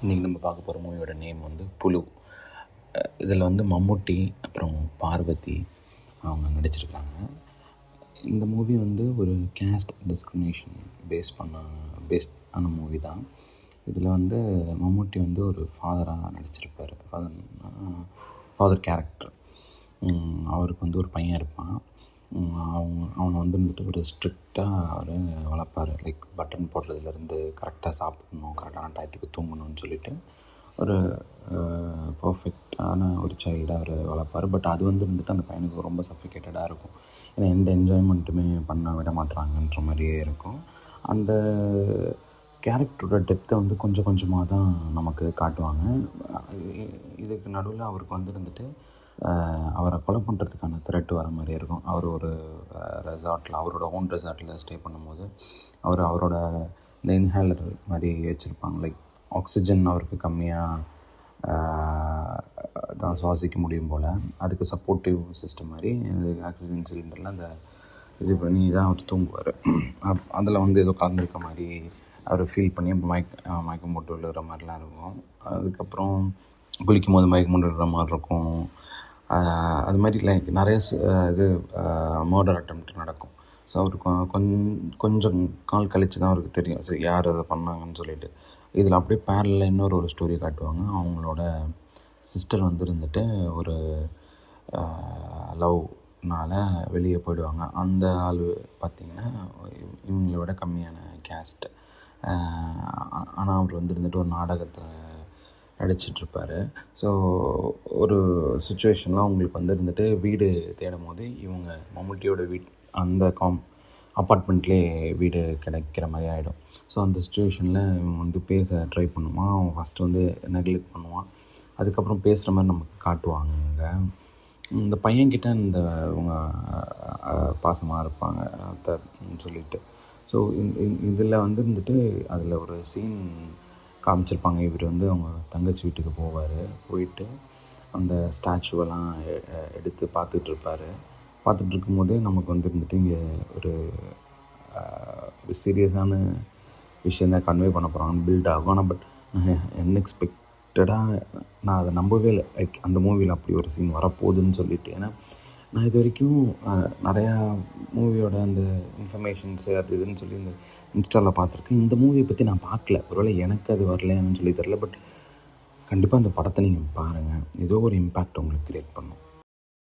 இன்றைக்கி நம்ம பார்க்க போகிற மூவியோட நேம் வந்து புழு. இதில் வந்து மம்முட்டி அப்புறம் பார்வதி அவங்க நடிச்சிருக்கிறாங்க. இந்த மூவி வந்து ஒரு கேஸ்ட் டிஸ்கிரிமினேஷன் பேஸ்ட் ஆன மூவி தான். இதில் வந்து மம்முட்டி வந்து ஒரு ஃபாதராக நடிச்சிருப்பார். Father character. அவருக்கு வந்து ஒரு பையன் இருப்பான். அவனை வந்துட்டு ஒரு ஸ்ட்ரிக்டாக அவர் வளர்ப்பார். லைக் பட்டன் போடுறதுலேருந்து கரெக்டாக சாப்பிடணும், கரெக்டான டயத்துக்கு தூங்கணும்னு சொல்லிட்டு ஒரு பர்ஃபெக்டான ஒரு சைல்டாக அவர் வளர்ப்பார். பட் அது வந்துட்டு அந்த பையனுக்கு ரொம்ப சஃபிகேட்டடாக இருக்கும். ஏன்னா எந்த என்ஜாய்மெண்ட்டுமே பண்ண விட மாட்டுறாங்கன்ற மாதிரியே இருக்கும். அந்த கேரக்டரோட டெப்த்தை வந்து கொஞ்சம் கொஞ்சமாக தான் நமக்கு காட்டுவாங்க. இதுக்கு நடுவில் அவருக்கு வந்துட்டு அவரை கொலை பண்ணுறதுக்கான த்ரெட் வர மாதிரியே இருக்கும். அவர் ஒரு ரெசார்ட்டில், அவரோட ஓன் ரெசார்ட்டில் ஸ்டே பண்ணும்போது அவரோட இந்த இன்ஹேலர் மாதிரி வச்சுருப்பாங்க. லைக் ஆக்சிஜன் அவருக்கு கம்மியாக தான் சுவாசிக்க முடியும் போல், அதுக்கு சப்போர்ட்டிவ் சிஸ்டம் மாதிரி ஆக்சிஜன் சிலிண்டரில் அந்த இது பண்ணி தான் அவர் தூங்குவார். அதில் வந்து ஏதோ கலந்துருக்க மாதிரி அவர் ஃபீல் பண்ணி மயக்கம் போட்டு விழுகிற மாதிரிலாம் இருக்கும். அதுக்கப்புறம் குளிக்கும் போது மயக்கம் போட்டு விழுகிற மாதிரி இருக்கும். அது மாதிரி லைக் நிறைய இது மர்டர் அட்டெம்ப்ட் நடக்கும். ஸோ அவருக்கு கொஞ்சம் கால் கழித்து தான் அவருக்கு தெரியும் சரி யார் அதை பண்ணாங்கன்னு சொல்லிட்டு. இதில் அப்படியே பேரலில் இன்னொரு ஸ்டோரி காட்டுவாங்க. அவங்களோட சிஸ்டர் வந்துட்டு ஒரு லவ்னால் வெளியே போயிடுவாங்க. அந்த ஆள் பார்த்திங்கன்னா இவங்களோட கம்மியான கேஸ்ட்டு. ஆனால் அவர் வந்துட்டு ஒரு நாடகத்தில் நடிச்சிட்ருப்பார். ஸோ ஒரு சுச்சுவேஷன்லாம் அவங்களுக்கு வந்துட்டு வீடு தேடும் போது இவங்க மம்முட்டியோட அந்த அப்பார்ட்மெண்ட்லேயே வீடு கிடைக்கிற மாதிரி ஆகிடும். ஸோ அந்த சுச்சுவேஷனில் இவங்க வந்து பேச ட்ரை பண்ணுவான். அவன் ஃபஸ்ட்டு வந்து நெக்லெக்ட் பண்ணுவான். அதுக்கப்புறம் பேசுகிற மாதிரி நமக்கு காட்டுவாங்க. இந்த பையன்கிட்ட இவங்க பாசமாக இருப்பாங்க அத்தைன்னு சொல்லிட்டு. ஸோ இதில் வந்துட்டு அதில் ஒரு சீன் காமிச்சிருப்பாங்க. இவர் வந்து அவங்க தங்கச்சி வீட்டுக்கு போயிட்டு அந்த ஸ்டாச்சுவெல்லாம் எடுத்து பார்த்துட்ருப்பார். பார்த்துட்டு இருக்கும்போதே நமக்கு வந்துட்டு இங்கே ஒரு சீரியஸான விஷயந்தான் கன்வே பண்ண போகிறாங்கன்னு பில்ட் ஆகும். ஆனால் பட் அன்எக்ஸ்பெக்டடாக நான் அதை நம்பவே இல்லை. லைக் அந்த மூவியில் அப்படி ஒரு சீன் வரப்போகுதுன்னு சொல்லிட்டு. ஏன்னா நான் இது வரைக்கும் நிறையா மூவியோட அந்த இன்ஃபர்மேஷன்ஸு அது இதுன்னு சொல்லி இந்த இன்ஸ்டாவில் பார்த்துருக்கேன். இந்த மூவியை பற்றி நான் பார்க்கல. ஒருவேளை எனக்கு அது வரலைன்னு சொல்லி தெரில. பட் கண்டிப்பாக அந்த படத்தை நீங்கள் பாருங்கள். ஏதோ ஒரு இம்பேக்ட் உங்களுக்கு க்ரியேட் பண்ணும்.